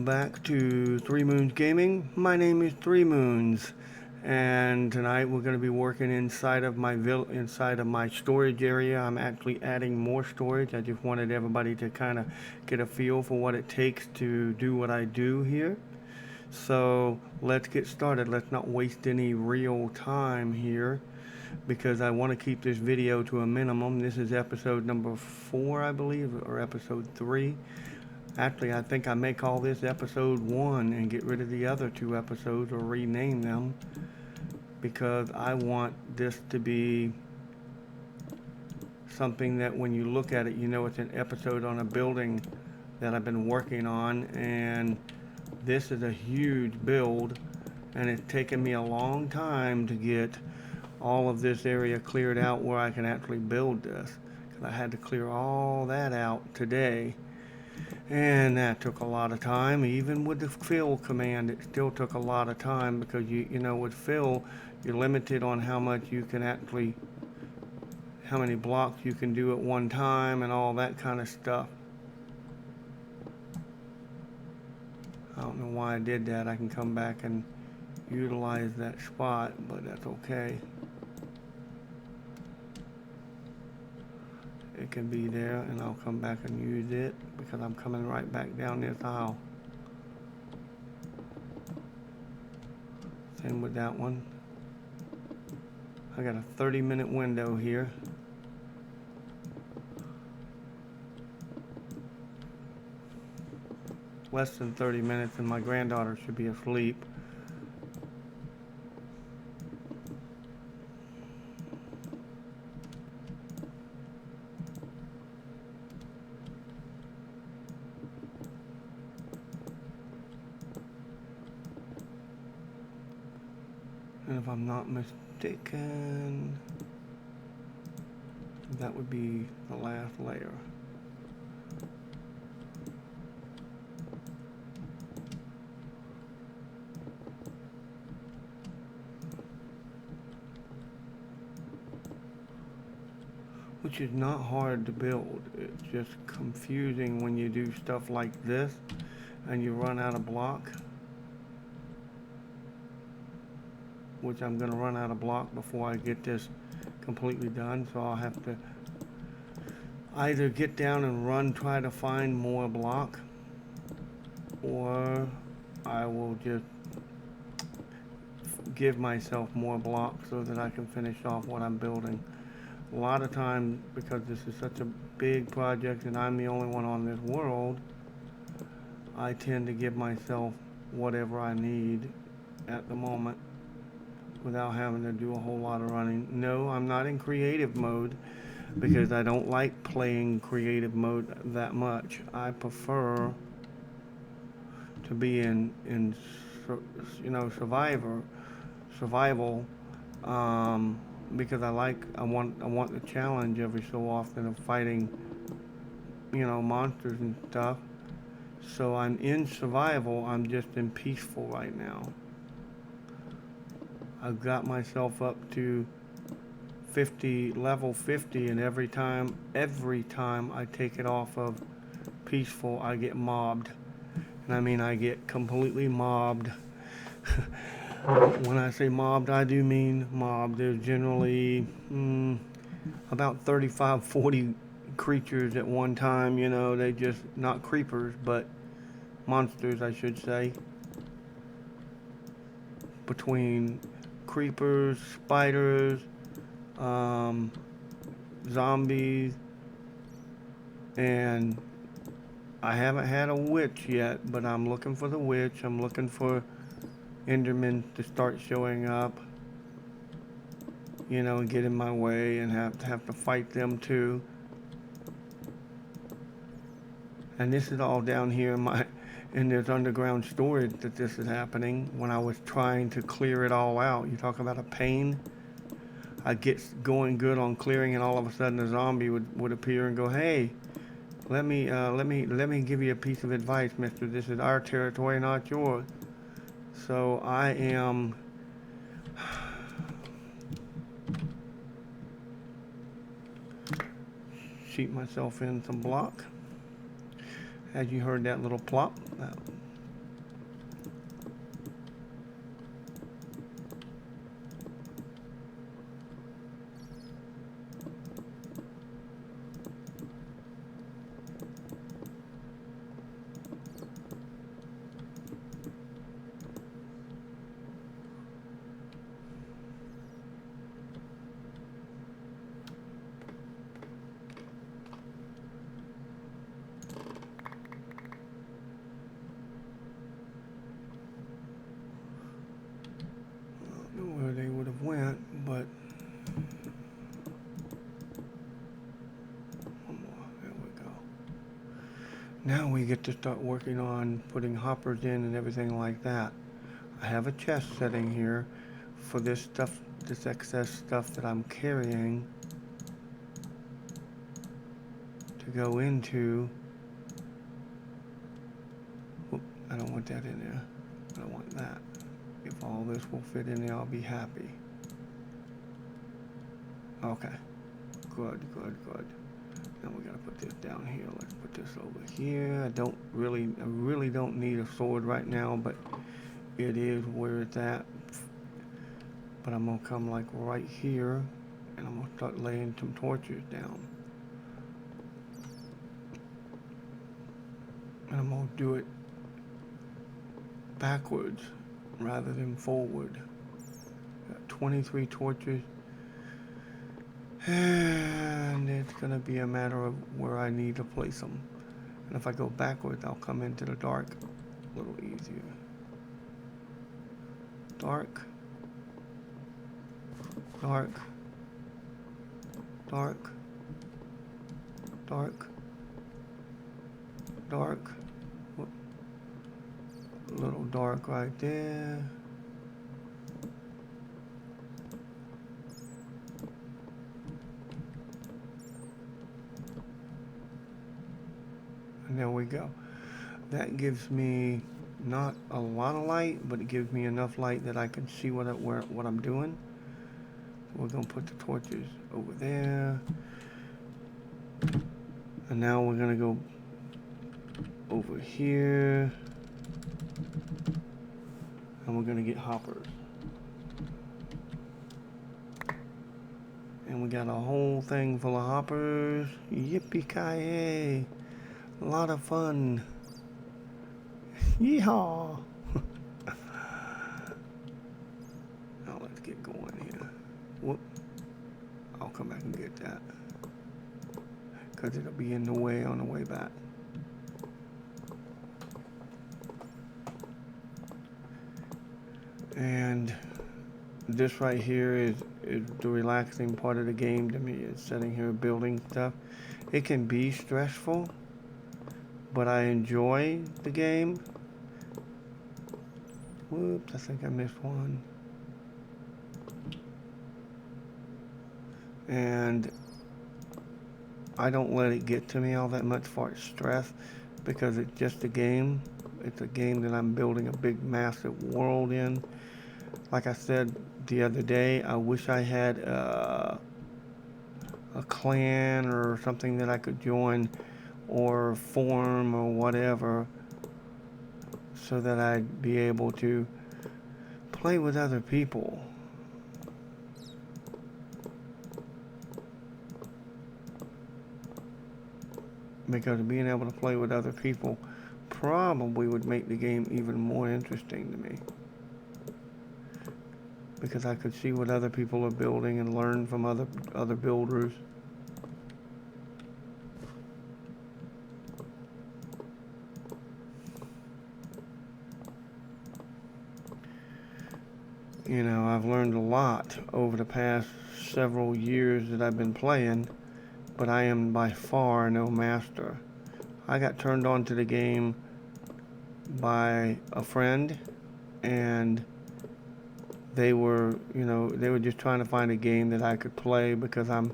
back to Three Moons Gaming. My name is Three Moons, and tonight we're going to be working inside of my storage area. I'm actually adding more storage. I just wanted everybody to kind of get a feel for what it takes to do what I do here. So let's get started. Let's not waste any real time here, because I want to keep this video to a minimum. This is episode number 4, I believe, or episode 3. Actually, I think I may call this episode 1 and get rid of the other 2 episodes or rename them, because I want this to be something that when you look at it, you know it's an episode on a building that I've been working on. And this is a huge build, and it's taken me a long time to get all of this area cleared out where I can actually build this, because I had to clear all that out today. And that took a lot of time. Even with the fill command, it still took a lot of time, because you know, with fill, you're limited on how much you can actually, how many blocks you can do at one time and all that kind of stuff. I don't know why I did that. I can come back and utilize that spot, but that's okay. It can be there, and I'll come back and use it, because I'm coming right back down this aisle. Same with that one. I got a 30-minute window here. Less than 30 minutes, and my granddaughter should be asleep. And if I'm not mistaken, that would be the last layer. Which is not hard to build. It's just confusing when you do stuff like this and you run out of block. Which I'm going to run out of block before I get this completely done, so I'll have to either get down and try to find more block, or I will just give myself more block so that I can finish off what I'm building. A lot of times, because this is such a big project and I'm the only one on this world, I tend to give myself whatever I need at the moment, without having to do a whole lot of running. No, I'm not in creative mode, because I don't like playing creative mode that much. I prefer to be in you know, survival, because I want the challenge every so often of fighting, you know, monsters and stuff. So I'm in survival. I'm just in peaceful right now. I've got myself up to level 50, and every time I take it off of peaceful, I get mobbed. And I mean, I get completely mobbed. When I say mobbed, I do mean mobbed. There's generally about 35, 40 creatures at one time, you know. They just, not creepers, but monsters, I should say. Between creepers, spiders, zombies, and I haven't had a witch yet, but I'm looking for the witch. I'm looking for Endermen to start showing up, you know, and get in my way, and have to fight them too. And this is all down here in this underground storage that this is happening. When I was trying to clear it all out, you talk about a pain. I get going good on clearing, and all of a sudden a zombie would appear and go, "Hey, let me give you a piece of advice, mister. This is our territory, not yours." So I am sheet myself in some block. As you heard that little plop, went, but one more. There we go. Now we get to start working on putting hoppers in and everything like that. I have a chest setting here for this stuff, this excess stuff that I'm carrying to go into. Oop, I don't want that in there. I don't want that. If all this will fit in there, I'll be happy. Okay. Good, good, good. Now we gotta put this down here. Let's put this over here. I really don't need a sword right now, but it is where it's at. But I'm gonna come like right here, and I'm gonna start laying some torches down. And I'm gonna do it backwards rather than forward. Got 23 torches. And it's gonna be a matter of where I need to place them. And if I go backwards, I'll come into the dark a little easier. Dark. Dark. Dark. Dark. Dark. Whoop. A little dark right there. And there we go. That gives me not a lot of light, but it gives me enough light that I can see what I'm doing. So we're gonna put the torches over there. And now we're gonna go over here. And we're gonna get hoppers. And we got a whole thing full of hoppers. Yippee-ki-yay. A lot of fun. Yeehaw. Now let's get going here. Whoop. I'll come back and get that, because it'll be in the way on the way back. And this right here is the relaxing part of the game to me. It's sitting here building stuff. It can be stressful, but I enjoy the game. Whoops, I think I missed one. And I don't let it get to me all that much for its stress, because it's just a game. It's a game that I'm building a big, massive world in. Like I said the other day, I wish I had a clan or something that I could join or form or whatever, so that I'd be able to play with other people. Because being able to play with other people probably would make the game even more interesting to me. Because I could see what other people are building and learn from other builders. You know, I've learned a lot over the past several years that I've been playing, but I am by far no master. I got turned on to the game by a friend, and they were just trying to find a game that I could play, because I'm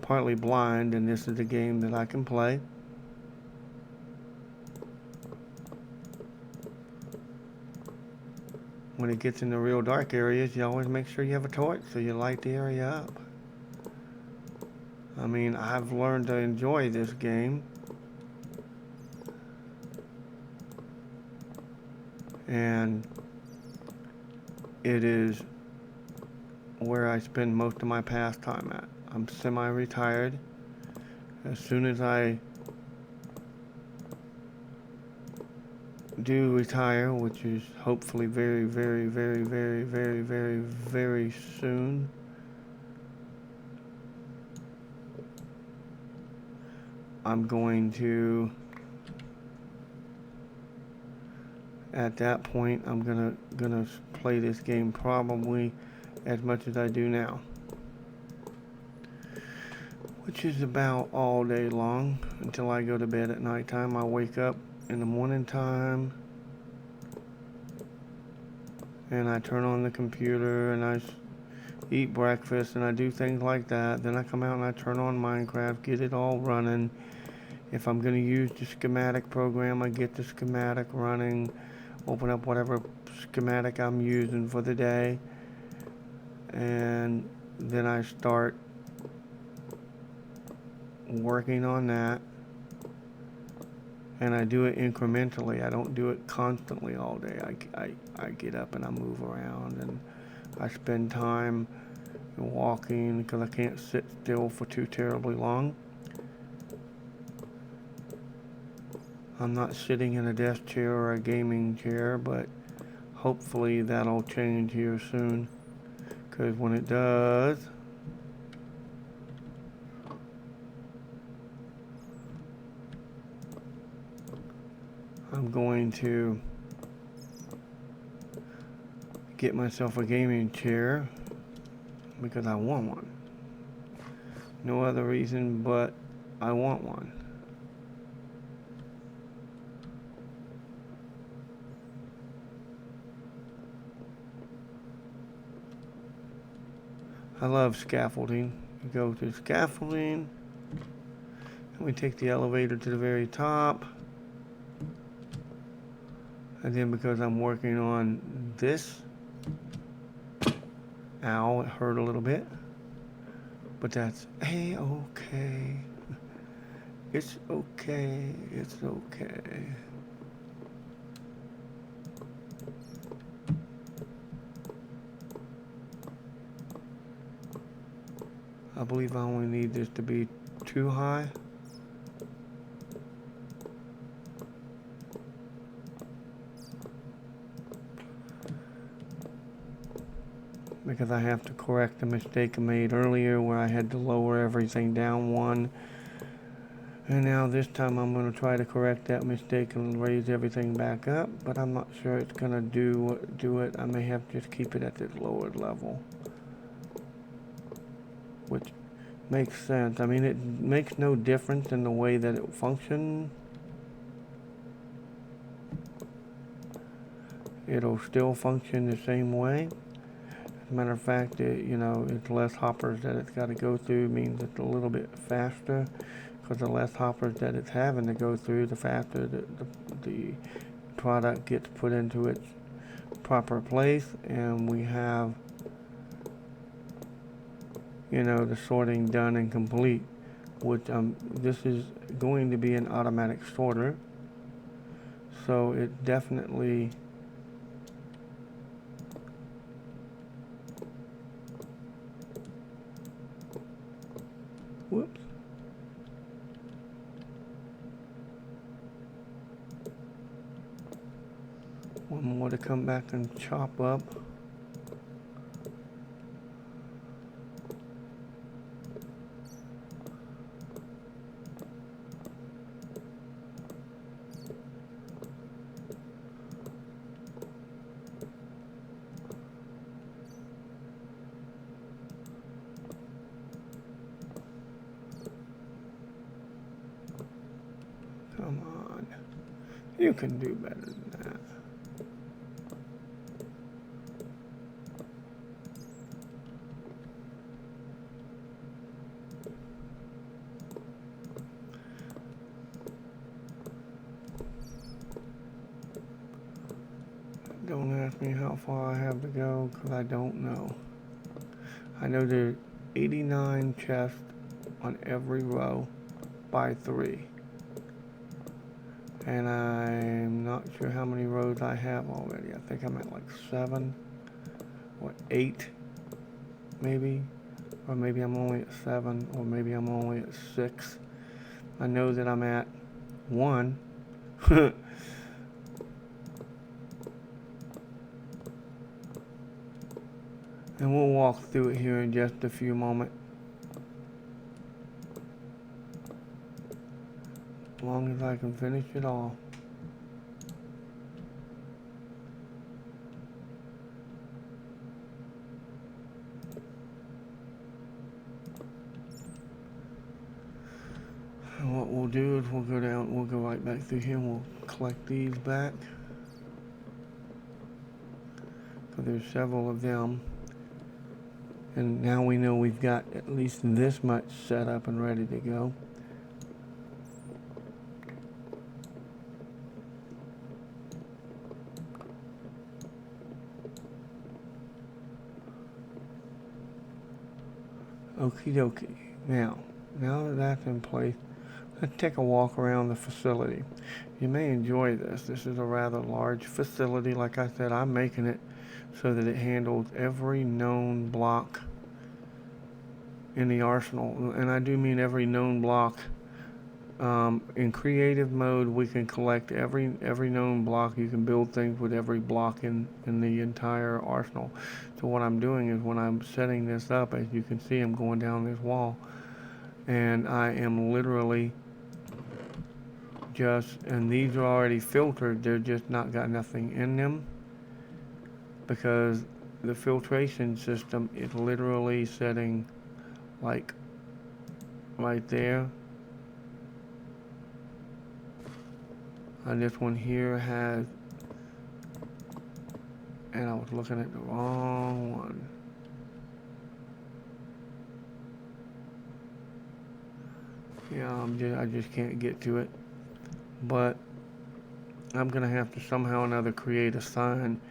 partly blind, and this is a game that I can play. When it gets in the real dark areas, you always make sure you have a torch so you light the area up. I mean, I've learned to enjoy this game. And it is where I spend most of my pastime at. I'm semi-retired. As soon as I do retire, which is hopefully very, very, very, very, very, very, very soon, I'm going to, at that point, I'm gonna play this game probably as much as I do now, which is about all day long until I go to bed at nighttime. I wake up in the morning time and I turn on the computer and I eat breakfast and I do things like that. Then I come out and I turn on Minecraft, get it all running. If I'm going to use the schematic program, I get the schematic running, open up whatever schematic I'm using for the day, and then I start working on that. And I do it incrementally. I don't do it constantly all day. I get up and I move around and I spend time walking because I can't sit still for too terribly long. I'm not sitting in a desk chair or a gaming chair, but hopefully that'll change here soon, because when it does, I'm going to get myself a gaming chair because I want one. No other reason but I want one. I love scaffolding. You go to scaffolding, and we take the elevator to the very top. And then because I'm working on this, ow, it hurt a little bit. But that's A-okay. It's okay. It's okay. I believe I only need this to be too high. Because I have to correct the mistake I made earlier where I had to lower everything down one. And now this time I'm going to try to correct that mistake and raise everything back up. But I'm not sure it's going to do it. I may have to just keep it at this lowered level, which makes sense. I mean, it makes no difference in the way that it functions. It'll still function the same way. As a matter of fact, it's less hoppers that it's got to go through, means it's a little bit faster, because the less hoppers that it's having to go through, the faster the product gets put into its proper place, and we have the sorting done and complete, which this is going to be an automatic sorter, so it definitely whoops. One more to come back and chop up. Come on. You can do better than that. Don't ask me how far I have to go, because I don't know. I know there's 89 chests on every row by 3. And I'm not sure how many rows I have already. I think I'm at like 7 or 8, maybe. Or maybe I'm only at 7, or maybe I'm only at 6. I know that I'm at 1. And we'll walk through it here in just a few moments. As long as I can finish it all. do is we'll go down, we'll go right back through here and we'll collect these back. So there's several of them. And now we know we've got at least this much set up and ready to go. Okie dokie. Now that that's in place, let's take a walk around the facility. You may enjoy this. This is a rather large facility. Like I said, I'm making it so that it handles every known block in the arsenal. And I do mean every known block. In creative mode, we can collect every known block. You can build things with every block in the entire arsenal. So what I'm doing is when I'm setting this up, as you can see, I'm going down this wall, and I am literally and these are already filtered. They're just not got nothing in them because the filtration system is literally setting like right there. And this one here has, and I was looking at the wrong one. Yeah, I just can't get to it. But I'm gonna have to somehow or another create a sign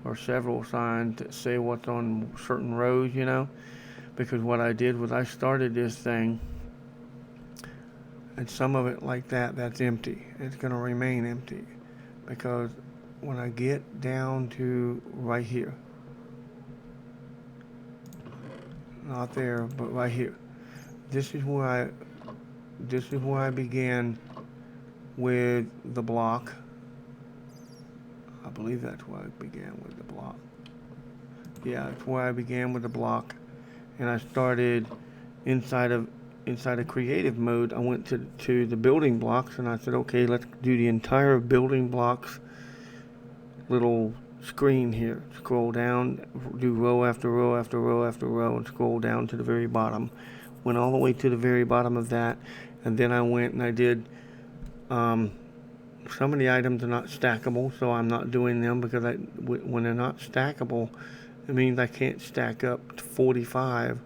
or several signs that say what's on certain rows, you know? Because what I did was I started this thing, and some of it like that's empty. It's going to remain empty because when I get down to right here, not there, but right here, this is where I began with the block. I believe that's where I began with the block. Yeah, it's where I began with the block, and I started inside of creative mode. I went to the building blocks and I said, okay, let's do the entire building blocks little screen here. Scroll down, do row after row after row after row, and scroll down to the very bottom. Went all the way to the very bottom of that, and then I went and I did some of the items are not stackable, so I'm not doing them because when they're not stackable, it means I can't stack up to 45,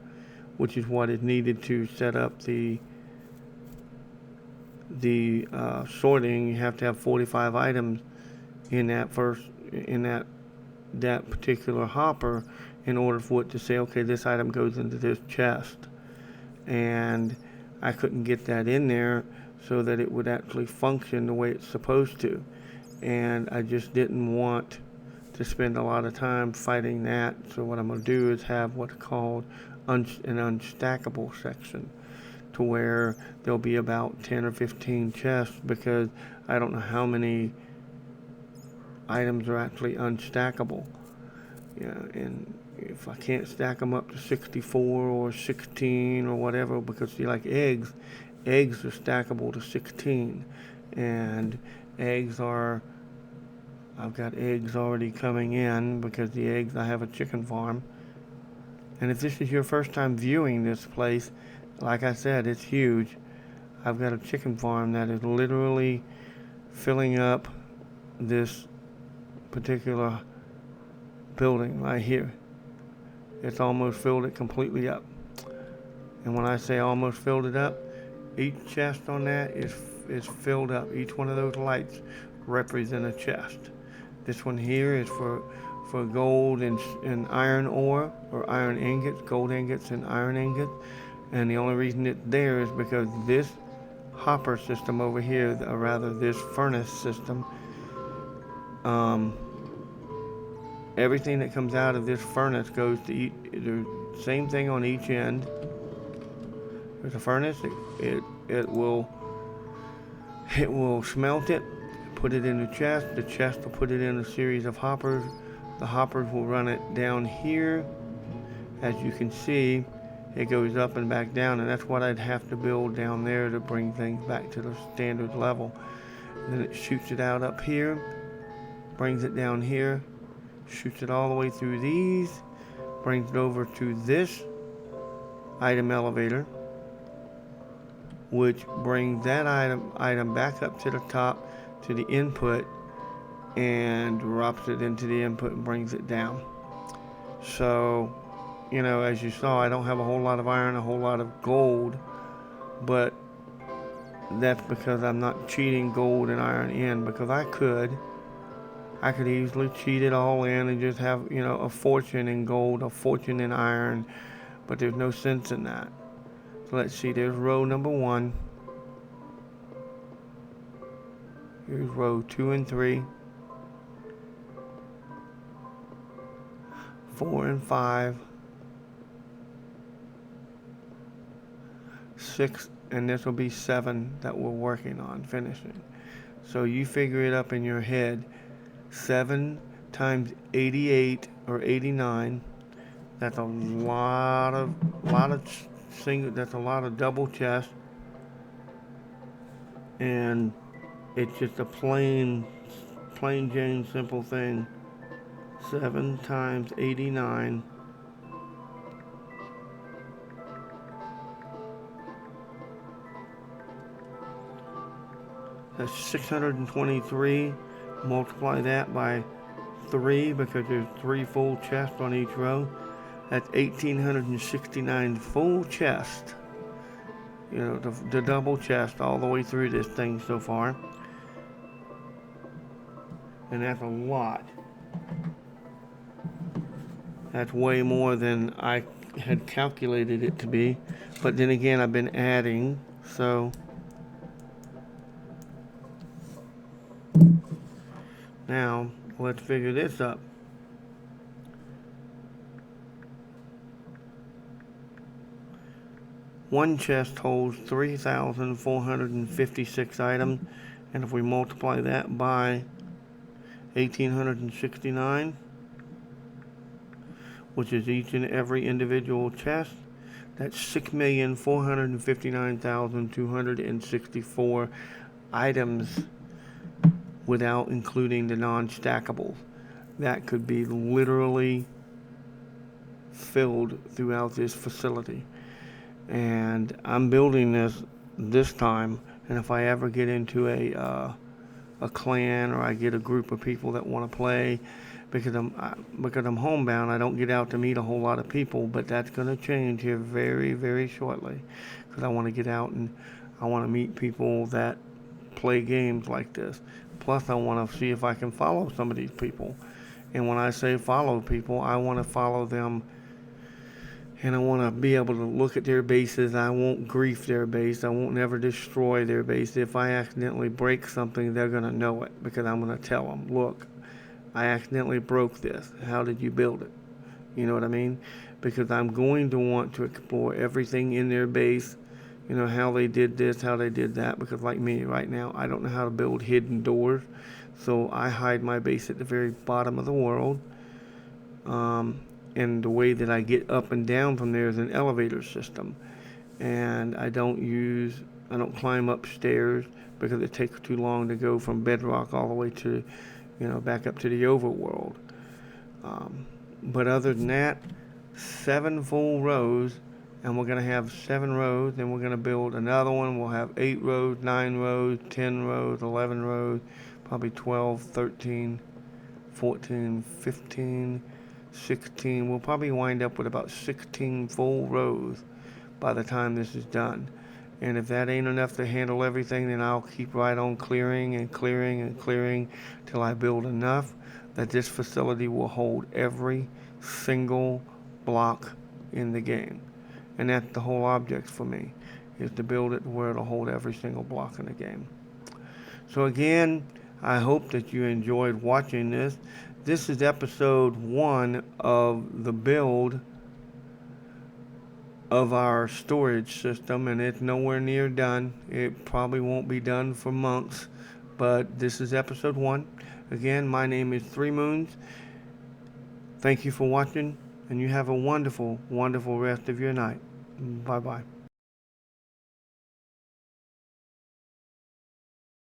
which is what is needed to set up the sorting. You have to have 45 items in that particular hopper in order for it to say, okay, this item goes into this chest. And I couldn't get that in there so that it would actually function the way it's supposed to. And I just didn't want to spend a lot of time fighting that. So what I'm going to do is have what's called an unstackable section, to where there'll be about 10 or 15 chests, because I don't know how many items are actually unstackable. Yeah, and if I can't stack them up to 64 or 16 or whatever, because see, like eggs are stackable to 16, and I've got eggs already coming in because I have a chicken farm. And if this is your first time viewing this place, like I said, it's huge. I've got a chicken farm that is literally filling up this particular building right here. It's almost filled it completely up. And when I say almost filled it up, each chest on that is filled up. Each one of those lights represent a chest. This one here is for gold and iron ore, or iron ingots, gold ingots and iron ingots. And the only reason it's there is because this hopper system over here, or rather this furnace system, everything that comes out of this furnace goes to the same thing on each end. There's a furnace. It will smelt it, put it in the chest. The chest will put it in a series of hoppers. The hoppers will run it down here. As you can see, it goes up and back down, and that's what I'd have to build down there to bring things back to the standard level. And then it shoots it out up here, brings it down here, shoots it all the way through these, brings it over to this item elevator, which brings that item back up to the top to the input and drops it into the input and brings it down. So, as you saw, I don't have a whole lot of iron, a whole lot of gold, but that's because I'm not cheating gold and iron in, because I could easily cheat it all in and just have, a fortune in gold, a fortune in iron, but there's no sense in that. So let's see, there's row number 1. Here's row 2 and 3. 4 and 5. 6, and this will be 7 that we're working on finishing. So you figure it up in your head. 7 times 88 or 89. That's a lot of that's a lot of double chest, and it's just a plain Jane simple thing. 7 times 89. That's 623. Multiply that by 3 because there's 3 full chests on each row. That's 1,869 full chest. The double chest all the way through this thing so far. And that's a lot. That's way more than I had calculated it to be. But then again, I've been adding, so now let's figure this up. One chest holds 3,456 items, and if we multiply that by 1,869, which is each and every individual chest, that's 6,459,264 items without including the non-stackables. That could be literally filled throughout this facility. And I'm building this time, and if I ever get into a clan, or I get a group of people that want to play, because I'm homebound, I don't get out to meet a whole lot of people, but that's going to change here very, very shortly, because I want to get out and I want to meet people that play games like this. Plus, I want to see if I can follow some of these people. And when I say follow people, I want to follow them, and I want to be able to look at their bases. I won't grief their base. I won't never destroy their base. If I accidentally break something, they're going to know it, because I'm going to tell them, look, I accidentally broke this. How did you build it? You know what I mean? Because I'm going to want to explore everything in their base, how they did this, how they did that, because like me right now, I don't know how to build hidden doors, so I hide my base at the very bottom of the world. And the way that I get up and down from there is an elevator system. And I don't climb upstairs because it takes too long to go from bedrock all the way to, back up to the overworld. But other than that, 7 full rows, and we're going to have 7 rows, and we're going to build another one. We'll have 8 rows, 9 rows, 10 rows, 11 rows, probably 12, 13, 14, 15, 16. We'll probably wind up with about 16 full rows by the time this is done. And if that ain't enough to handle everything, then I'll keep right on clearing and clearing and clearing till I build enough that this facility will hold every single block in the game. And that's the whole object for me, is to build it where it'll hold every single block in the game. So again, I hope that you enjoyed watching this. This is episode 1 of the build of our storage system, and it's nowhere near done. It probably won't be done for months, but this is episode 1. Again, my name is 3 Moons. Thank you for watching, and you have a wonderful, wonderful rest of your night. Bye-bye.